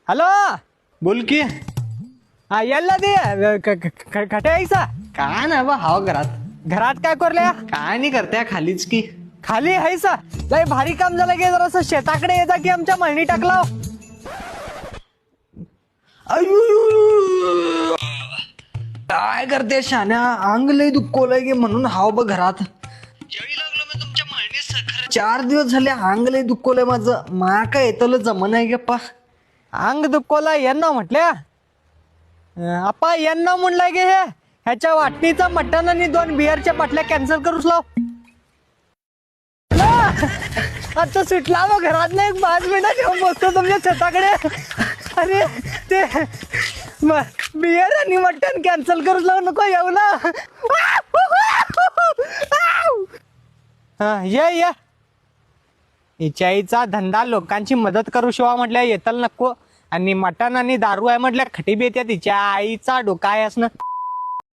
Hello बोल की. हा यायला दे खटे आईसा काय नाही बा हाव घरात. घरात काय करल्या काय नाही करत्या खालीच की. खाली हायसा लय भारी काम झालं की जरासं शेताकडे येता की आमच्या मळणी टाकला. अयो काय करते शान्या अंग लय दुखवलंय की म्हणून हाव बघ घरात. जळी लागलो मी तुमच्या मळणीत सखर. 4 दिवस झाले अंग लय दुखवलंय माझं. मा काय येतलं जमन आहे गप्पा. अंग दुखवला यांना म्हटल्या आपा यांना म्हणलाय गे हे ह्याच्या वाटणीचं मटण आणि 2 बिअरच्या बाटल्या कॅन्सल करूच लाव. आता सुटला मग घरात नाही 5 मिनिटं घेऊन बसतो तुमच्या शेताकडे. अरे ते बिअर आणि मटण कॅन्सल करूच लाव नको येऊ ना. हा ये हिच्याईचा धंदा लोकांची मदत करू शिवा म्हटल्या येतल नको आणि मटण आणि दारू आहे म्हटल्या खटी बेत्या तिच्या आईचा डोका आहे असणं.